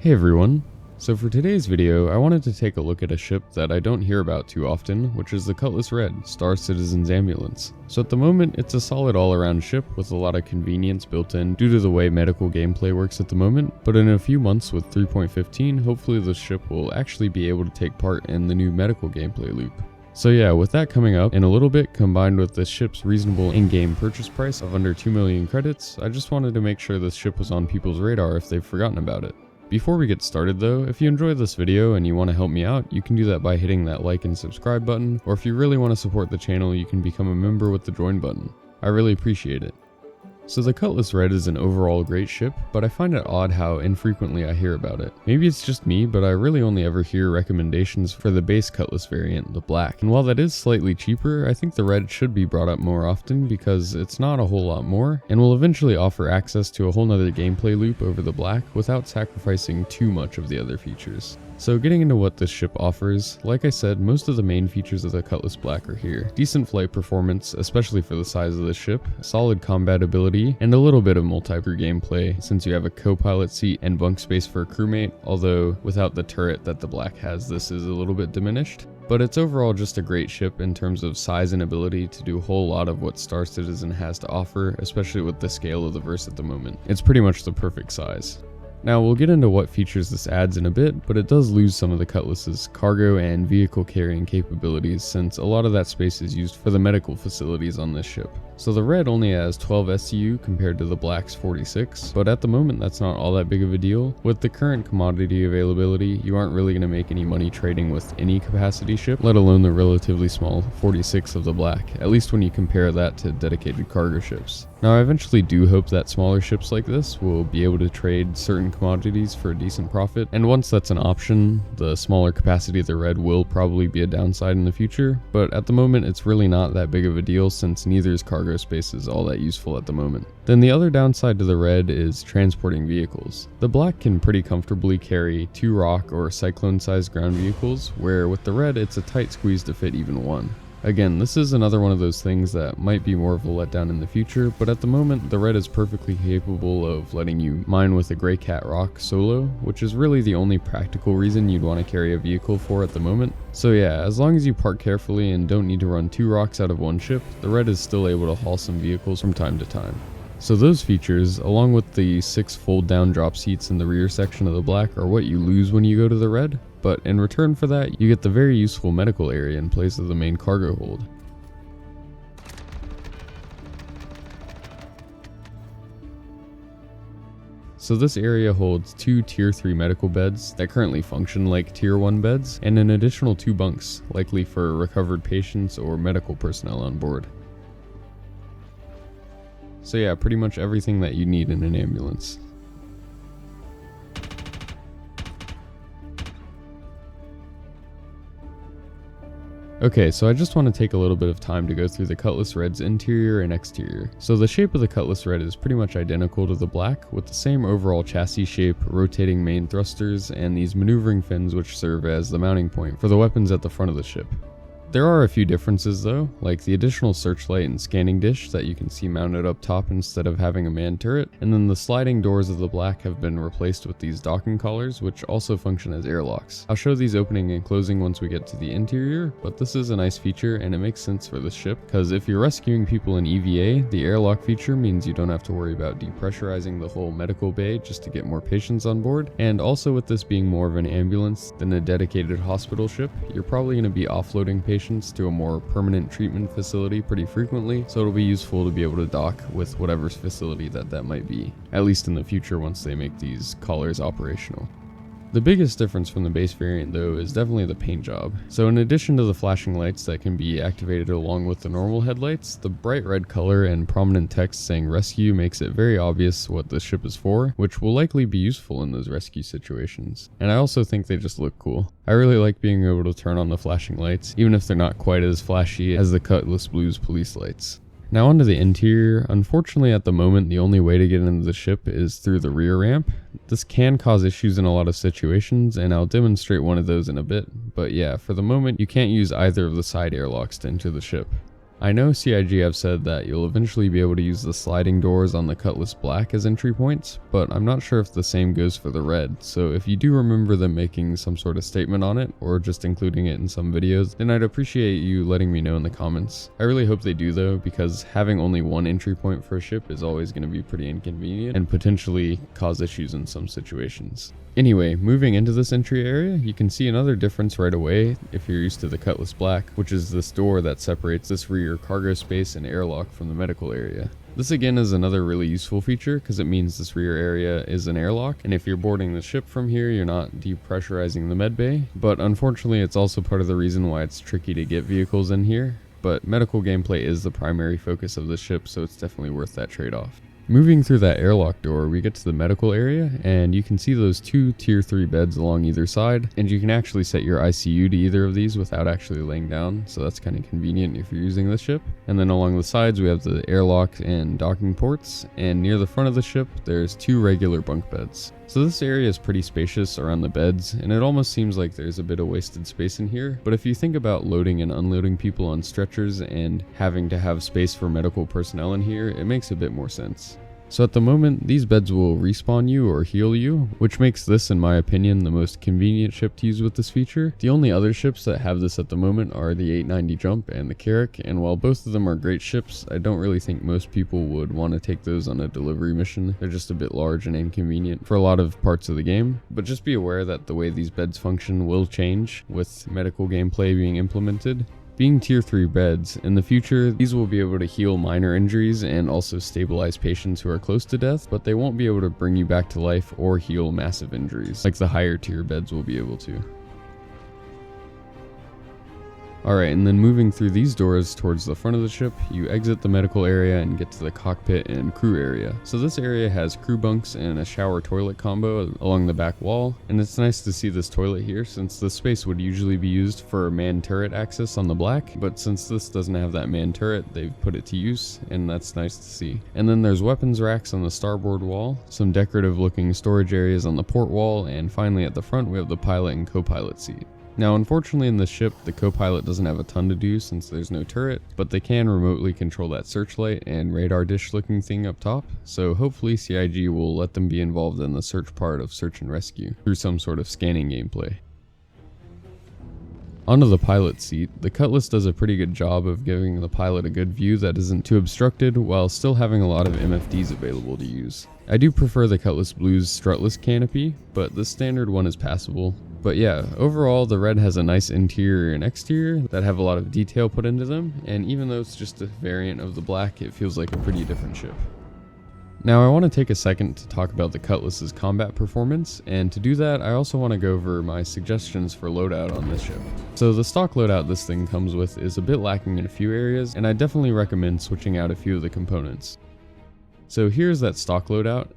Hey everyone, so for today's video I wanted to take a look at a ship that I don't hear about too often, which is the Cutlass Red, Star Citizen's ambulance. So at the moment it's a solid all-around ship with a lot of convenience built in due to the way medical gameplay works at the moment, but in a few months with 3.15 hopefully the ship will actually be able to take part in the new medical gameplay loop. So yeah, with that coming up in a little bit, combined with this ship's reasonable in-game purchase price of under 2 million credits, I just wanted to make sure this ship was on people's radar if they've forgotten about it. Before we get started though, if you enjoyed this video and you want to help me out, you can do that by hitting that like and subscribe button, or if you really want to support the channel, you can become a member with the join button. I really appreciate it. So the Cutlass Red is an overall great ship, but I find it odd how infrequently I hear about it. Maybe it's just me, but I really only ever hear recommendations for the base Cutlass variant, the black. And while that is slightly cheaper, I think the red should be brought up more often because it's not a whole lot more, and will eventually offer access to a whole nother gameplay loop over the black without sacrificing too much of the other features. So getting into what this ship offers, like I said, most of the main features of the Cutlass Black are here. Decent flight performance, especially for the size of the ship, solid combat ability, and a little bit of multi-crew gameplay since you have a co-pilot seat and bunk space for a crewmate, although without the turret that the Black has, this is a little bit diminished. But it's overall just a great ship in terms of size and ability to do a whole lot of what Star Citizen has to offer, especially with the scale of the verse at the moment. It's pretty much the perfect size. Now we'll get into what features this adds in a bit, but it does lose some of the Cutlass's cargo and vehicle carrying capabilities since a lot of that space is used for the medical facilities on this ship. So the Red only has 12 SCU compared to the Black's 46, but at the moment that's not all that big of a deal. With the current commodity availability, you aren't really going to make any money trading with any capacity ship, let alone the relatively small 46 of the Black, at least when you compare that to dedicated cargo ships. Now I eventually do hope that smaller ships like this will be able to trade certain commodities for a decent profit, and once that's an option, the smaller capacity of the Red will probably be a downside in the future, but at the moment it's really not that big of a deal since neither's cargo space is all that useful at the moment. Then the other downside to the Red is transporting vehicles. The Black can pretty comfortably carry 2 rock or cyclone sized ground vehicles, where with the Red it's a tight squeeze to fit even one. Again, this is another one of those things that might be more of a letdown in the future, but at the moment the Red is perfectly capable of letting you mine with a Grey Cat Rock solo, which is really the only practical reason you'd want to carry a vehicle for at the moment. So yeah, as long as you park carefully and don't need to run 2 rocks out of one ship, the Red is still able to haul some vehicles from time to time. So those features, along with the 6 fold down drop seats in the rear section of the Black, are what you lose when you go to the Red, but in return for that, you get the very useful medical area in place of the main cargo hold. So this area holds 2 tier 3 medical beds that currently function like tier 1 beds, and an additional 2 bunks, likely for recovered patients or medical personnel on board. So yeah, pretty much everything that you need in an ambulance. Okay, so I just want to take a little bit of time to go through the Cutlass Red's interior and exterior. So the shape of the Cutlass Red is pretty much identical to the Black, with the same overall chassis shape, rotating main thrusters, and these maneuvering fins which serve as the mounting point for the weapons at the front of the ship. There are a few differences though, like the additional searchlight and scanning dish that you can see mounted up top instead of having a manned turret, and then the sliding doors of the Black have been replaced with these docking collars which also function as airlocks. I'll show these opening and closing once we get to the interior, but this is a nice feature and it makes sense for this ship, because if you're rescuing people in EVA, the airlock feature means you don't have to worry about depressurizing the whole medical bay just to get more patients on board, and also with this being more of an ambulance than a dedicated hospital ship, you're probably going to be offloading patients to a more permanent treatment facility pretty frequently, so it'll be useful to be able to dock with whatever facility that might be, at least in the future once they make these collars operational. The biggest difference from the base variant though is definitely the paint job. So in addition to the flashing lights that can be activated along with the normal headlights, the bright red color and prominent text saying rescue makes it very obvious what this ship is for, which will likely be useful in those rescue situations. And I also think they just look cool. I really like being able to turn on the flashing lights, even if they're not quite as flashy as the Cutlass Blue's police lights. Now onto the interior. Unfortunately at the moment the only way to get into the ship is through the rear ramp. This can cause issues in a lot of situations and I'll demonstrate one of those in a bit, but yeah, for the moment you can't use either of the side airlocks to enter the ship. I know CIG have said that you'll eventually be able to use the sliding doors on the Cutlass Black as entry points, but I'm not sure if the same goes for the Red, so if you do remember them making some sort of statement on it, or just including it in some videos, then I'd appreciate you letting me know in the comments. I really hope they do though, because having only one entry point for a ship is always going to be pretty inconvenient and potentially cause issues in some situations. Anyway, moving into this entry area, you can see another difference right away if you're used to the Cutlass Black, which is this door that separates this rear cargo space and airlock from the medical area. This again is another really useful feature because it means this rear area is an airlock, and if you're boarding the ship from here, you're not depressurizing the med bay, but unfortunately it's also part of the reason why it's tricky to get vehicles in here, but medical gameplay is the primary focus of the ship, so it's definitely worth that trade-off. Moving through that airlock door, we get to the medical area, and you can see those two tier 3 beds along either side, and you can actually set your ICU to either of these without actually laying down, so that's kind of convenient if you're using the ship. And then along the sides we have the airlock and docking ports, and near the front of the ship there's 2 regular bunk beds. So this area is pretty spacious around the beds, and it almost seems like there's a bit of wasted space in here, but if you think about loading and unloading people on stretchers and having to have space for medical personnel in here, it makes a bit more sense. So at the moment, these beds will respawn you or heal you, which makes this, in my opinion, the most convenient ship to use with this feature. The only other ships that have this at the moment are the 890 Jump and the Carrack, and while both of them are great ships, I don't really think most people would want to take those on a delivery mission. They're just a bit large and inconvenient for a lot of parts of the game, but just be aware that the way these beds function will change with medical gameplay being implemented. Being tier 3 beds, in the future, these will be able to heal minor injuries and also stabilize patients who are close to death, but they won't be able to bring you back to life or heal massive injuries, like the higher tier beds will be able to. Alright, and then moving through these doors towards the front of the ship, you exit the medical area and get to the cockpit and crew area. So this area has crew bunks and a shower toilet combo along the back wall, and it's nice to see this toilet here since this space would usually be used for manned turret access on the Black, but since this doesn't have that manned turret, they've put it to use, and that's nice to see. And then there's weapons racks on the starboard wall, some decorative looking storage areas on the port wall, and finally at the front we have the pilot and co-pilot seat. Now unfortunately in this ship, the co-pilot doesn't have a ton to do since there's no turret, but they can remotely control that searchlight and radar dish looking thing up top, so hopefully CIG will let them be involved in the search part of search and rescue through some sort of scanning gameplay. Onto the pilot seat, the Cutlass does a pretty good job of giving the pilot a good view that isn't too obstructed while still having a lot of MFDs available to use. I do prefer the Cutlass Blue's strutless canopy, but the standard one is passable. But yeah, overall the Red has a nice interior and exterior that have a lot of detail put into them, and even though it's just a variant of the Black, it feels like a pretty different ship. Now I want to take a second to talk about the Cutlass's combat performance, and to do that I also want to go over my suggestions for loadout on this ship. So the stock loadout this thing comes with is a bit lacking in a few areas, and I definitely recommend switching out a few of the components. So here's that stock loadout,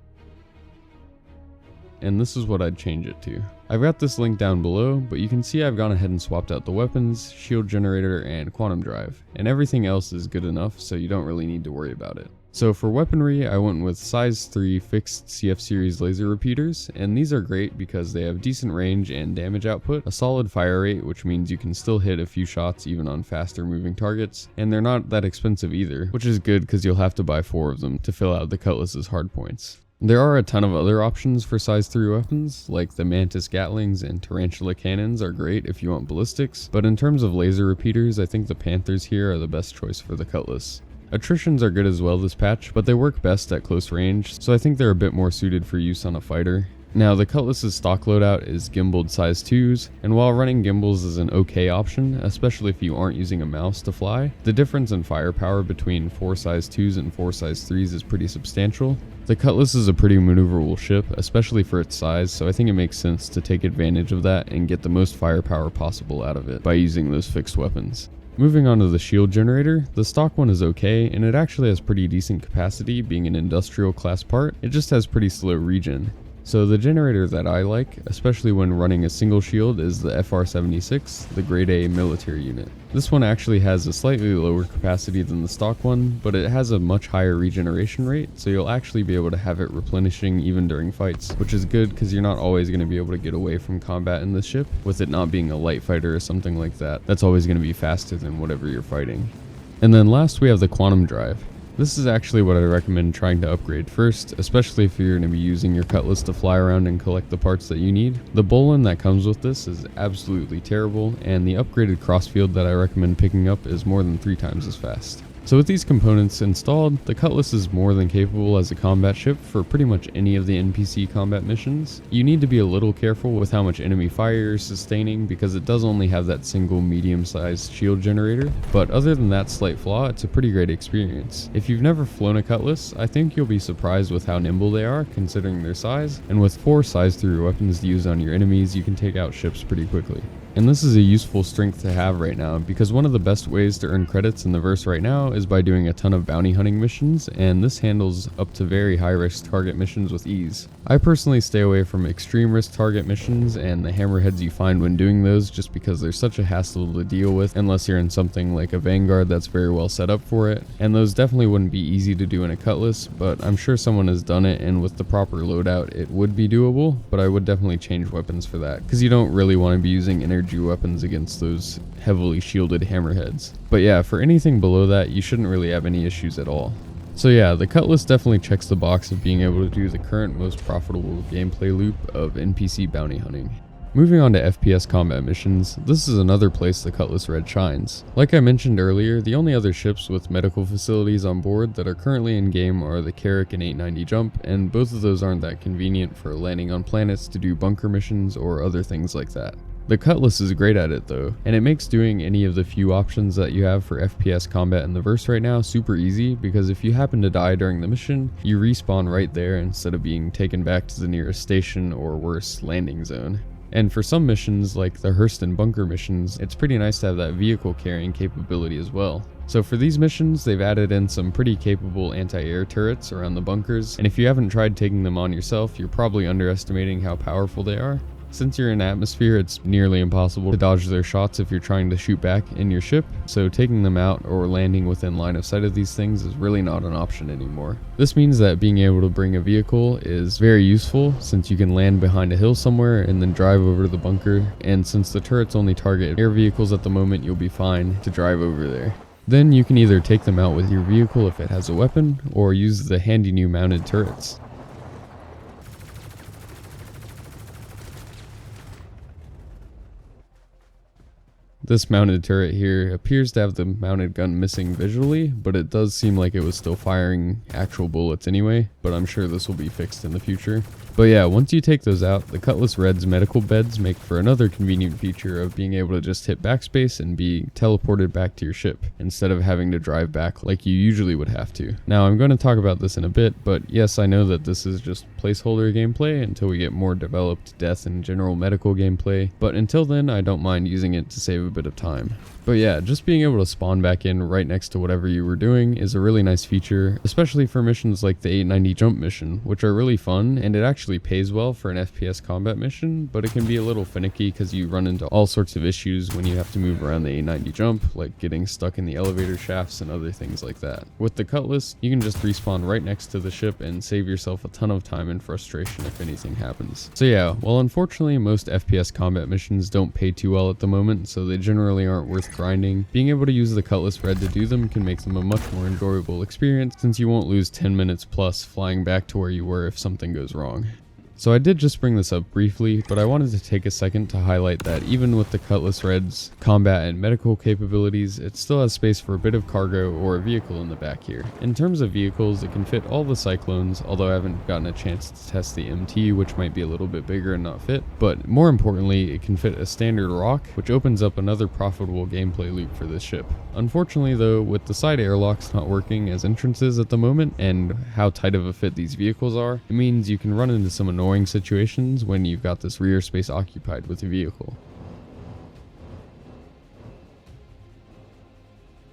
and this is what I'd change it to. I've got this link down below, but you can see I've gone ahead and swapped out the weapons, shield generator, and quantum drive, and everything else is good enough so you don't really need to worry about it. So for weaponry, I went with size 3 fixed CF series laser repeaters, and these are great because they have decent range and damage output, a solid fire rate, which means you can still hit a few shots even on faster moving targets, and they're not that expensive either, which is good because you'll have to buy 4 of them to fill out the Cutlass's hardpoints. There are a ton of other options for size 3 weapons, like the Mantis Gatlings and Tarantula cannons are great if you want ballistics, but in terms of laser repeaters, I think the Panthers here are the best choice for the Cutlass. Attritions are good as well this patch, but they work best at close range, so I think they're a bit more suited for use on a fighter. Now the Cutlass's stock loadout is gimbaled size 2s, and while running gimbals is an okay option, especially if you aren't using a mouse to fly, the difference in firepower between 4 size 2s and 4 size 3s is pretty substantial. The Cutlass is a pretty maneuverable ship, especially for its size, so I think it makes sense to take advantage of that and get the most firepower possible out of it by using those fixed weapons. Moving on to the shield generator, the stock one is okay, and it actually has pretty decent capacity being an industrial class part, it just has pretty slow regen. So the generator that I like, especially when running a single shield, is the FR-76, the grade A military unit. This one actually has a slightly lower capacity than the stock one, but it has a much higher regeneration rate, so you'll actually be able to have it replenishing even during fights, which is good because you're not always going to be able to get away from combat in this ship, with it not being a light fighter or something like that. That's always going to be faster than whatever you're fighting. And then last we have the quantum drive. This is actually what I recommend trying to upgrade first, especially if you're going to be using your Cutlass to fly around and collect the parts that you need. The Bolin that comes with this is absolutely terrible, and the upgraded crossfield that I recommend picking up is more than 3 times as fast. So with these components installed, the Cutlass is more than capable as a combat ship for pretty much any of the NPC combat missions. You need to be a little careful with how much enemy fire you're sustaining because it does only have that single medium-sized shield generator, but other than that slight flaw, it's a pretty great experience. If you've never flown a Cutlass, I think you'll be surprised with how nimble they are considering their size, and with 4 size-through weapons to use on your enemies, you can take out ships pretty quickly. And this is a useful strength to have right now because one of the best ways to earn credits in the verse right now is by doing a ton of bounty hunting missions, and this handles up to very high risk target missions with ease. I personally stay away from extreme risk target missions and the hammerheads you find when doing those just because they're such a hassle to deal with unless you're in something like a Vanguard that's very well set up for it, and those definitely wouldn't be easy to do in a Cutlass, but I'm sure someone has done it, and with the proper loadout it would be doable, but I would definitely change weapons for that because you don't really want to be using energy weapons against those heavily shielded hammerheads. But yeah, for anything below that, you shouldn't really have any issues at all. So yeah, the Cutlass definitely checks the box of being able to do the current most profitable gameplay loop of NPC bounty hunting. Moving on to FPS combat missions, this is another place the Cutlass Red shines. Like I mentioned earlier, the only other ships with medical facilities on board that are currently in game are the Carrack and 890 Jump, and both of those aren't that convenient for landing on planets to do bunker missions or other things like that. The Cutlass is great at it though, and it makes doing any of the few options that you have for FPS combat in the verse right now super easy, because if you happen to die during the mission, you respawn right there instead of being taken back to the nearest station or worse, landing zone. And for some missions like the Hurston bunker missions, it's pretty nice to have that vehicle carrying capability as well. So for these missions, they've added in some pretty capable anti-air turrets around the bunkers, and if you haven't tried taking them on yourself, you're probably underestimating how powerful they are. Since you're in atmosphere, it's nearly impossible to dodge their shots if you're trying to shoot back in your ship, so taking them out or landing within line of sight of these things is really not an option anymore. This means that being able to bring a vehicle is very useful since you can land behind a hill somewhere and then drive over to the bunker, and since the turrets only target air vehicles at the moment, you'll be fine to drive over there. Then you can either take them out with your vehicle if it has a weapon, or use the handy new mounted turrets. This mounted turret here appears to have the mounted gun missing visually, but it does seem like it was still firing actual bullets anyway, but I'm sure this will be fixed in the future. But yeah, once you take those out, the Cutlass Red's medical beds make for another convenient feature of being able to just hit backspace and be teleported back to your ship, instead of having to drive back like you usually would have to. Now I'm going to talk about this in a bit, but yes, I know that this is just placeholder gameplay until we get more developed death and general medical gameplay, but until then I don't mind using it to save a bit of time. But yeah, just being able to spawn back in right next to whatever you were doing is a really nice feature, especially for missions like the 890 Jump mission, which are really fun, and it actually pays well for an FPS combat mission, but it can be a little finicky because you run into all sorts of issues when you have to move around the 890 Jump, like getting stuck in the elevator shafts and other things like that. With the Cutlass, you can just respawn right next to the ship and save yourself a ton of time and frustration if anything happens. So yeah, while unfortunately most FPS combat missions don't pay too well at the moment, so they generally aren't worth grinding, being able to use the Cutlass Red to do them can make them a much more enjoyable experience, since you won't lose 10 minutes plus flying back to where you were if something goes wrong. So I did just bring this up briefly, but I wanted to take a second to highlight that even with the Cutlass Red's combat and medical capabilities, it still has space for a bit of cargo or a vehicle in the back here. In terms of vehicles, it can fit all the Cyclones, although I haven't gotten a chance to test the MT, which might be a little bit bigger and not fit, but more importantly, it can fit a standard rock, which opens up another profitable gameplay loop for this ship. Unfortunately though, with the side airlocks not working as entrances at the moment, and how tight of a fit these vehicles are, it means you can run into some annoying situations when you've got this rear space occupied with a vehicle.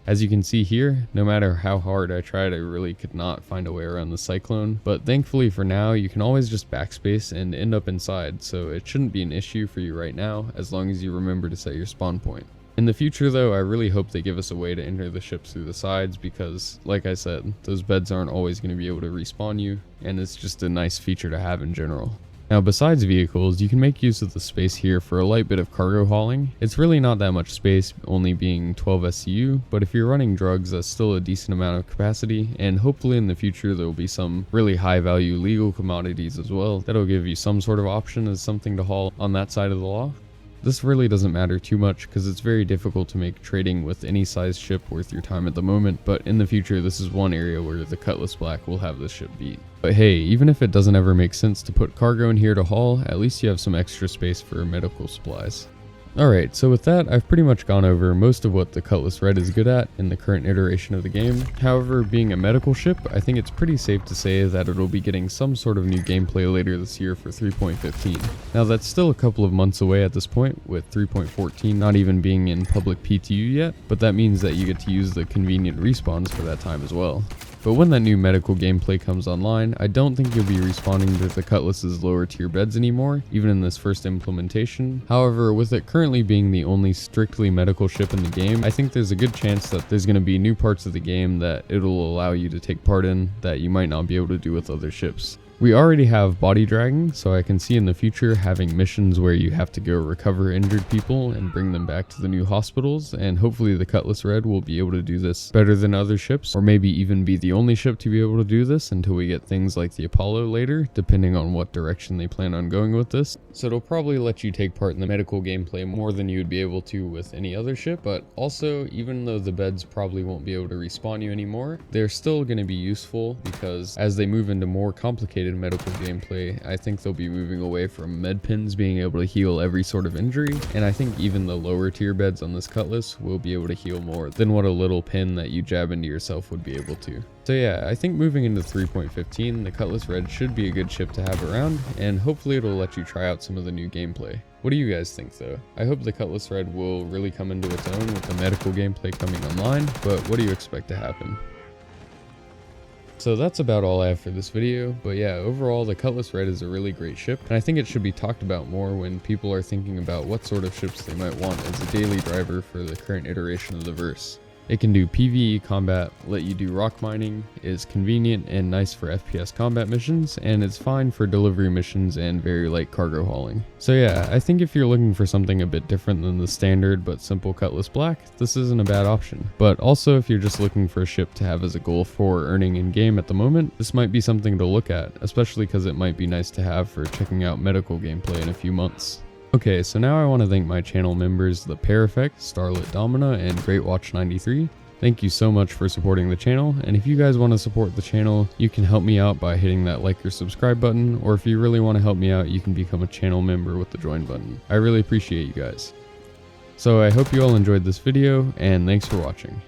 As you can see here, no matter how hard I tried, I really could not find a way around the Cyclone, but thankfully for now, you can always just backspace and end up inside, so it shouldn't be an issue for you right now, as long as you remember to set your spawn point. In the future though, I really hope they give us a way to enter the ship through the sides because, like I said, those beds aren't always going to be able to respawn you, and it's just a nice feature to have in general. Now besides vehicles, you can make use of the space here for a light bit of cargo hauling. It's really not that much space, only being 12 SCU, but if you're running drugs, that's still a decent amount of capacity, and hopefully in the future there will be some really high value legal commodities as well that'll give you some sort of option as something to haul on that side of the law. This really doesn't matter too much because it's very difficult to make trading with any size ship worth your time at the moment, but in the future this is one area where the Cutlass Black will have this ship beat. But hey, even if it doesn't ever make sense to put cargo in here to haul, at least you have some extra space for medical supplies. Alright, so with that, I've pretty much gone over most of what the Cutlass Red is good at in the current iteration of the game. However, being a medical ship, I think it's pretty safe to say that it'll be getting some sort of new gameplay later this year for 3.15. Now that's still a couple of months away at this point, with 3.14 not even being in public PTU yet, but that means that you get to use the convenient respawns for that time as well. But when that new medical gameplay comes online, I don't think you'll be respawning to the Cutlass's lower tier beds anymore, even in this first implementation. However, with it currently being the only strictly medical ship in the game, I think there's a good chance that there's going to be new parts of the game that it'll allow you to take part in that you might not be able to do with other ships. We already have body dragging, so I can see in the future having missions where you have to go recover injured people and bring them back to the new hospitals, and hopefully the Cutlass Red will be able to do this better than other ships, or maybe even be the only ship to be able to do this until we get things like the Apollo later, depending on what direction they plan on going with this. So it'll probably let you take part in the medical gameplay more than you would be able to with any other ship, but also, even though the beds probably won't be able to respawn you anymore, they're still going to be useful because as they move into more complicated medical gameplay, I think they'll be moving away from med pins being able to heal every sort of injury, and I think even the lower tier beds on this Cutlass will be able to heal more than what a little pin that you jab into yourself would be able to. So yeah, I think moving into 3.15, the Cutlass Red should be a good ship to have around, and hopefully it'll let you try out some of the new gameplay. What do you guys think though? I hope the Cutlass Red will really come into its own with the medical gameplay coming online, but what do you expect to happen? So that's about all I have for this video, but yeah, overall the Cutlass Red is a really great ship, and I think it should be talked about more when people are thinking about what sort of ships they might want as a daily driver for the current iteration of the verse. It can do PvE combat, let you do rock mining, is convenient and nice for FPS combat missions, and it's fine for delivery missions and very light cargo hauling. So yeah, I think if you're looking for something a bit different than the standard but simple Cutlass Black, this isn't a bad option. But also if you're just looking for a ship to have as a goal for earning in game at the moment, this might be something to look at, especially because it might be nice to have for checking out medical gameplay in a few months. Okay, so now I want to thank my channel members, The Pear Effect, Starlit Domina, and GreatWatch93. Thank you so much for supporting the channel, and if you guys want to support the channel, you can help me out by hitting that like or subscribe button, or if you really want to help me out, you can become a channel member with the join button. I really appreciate you guys. So I hope you all enjoyed this video, and thanks for watching.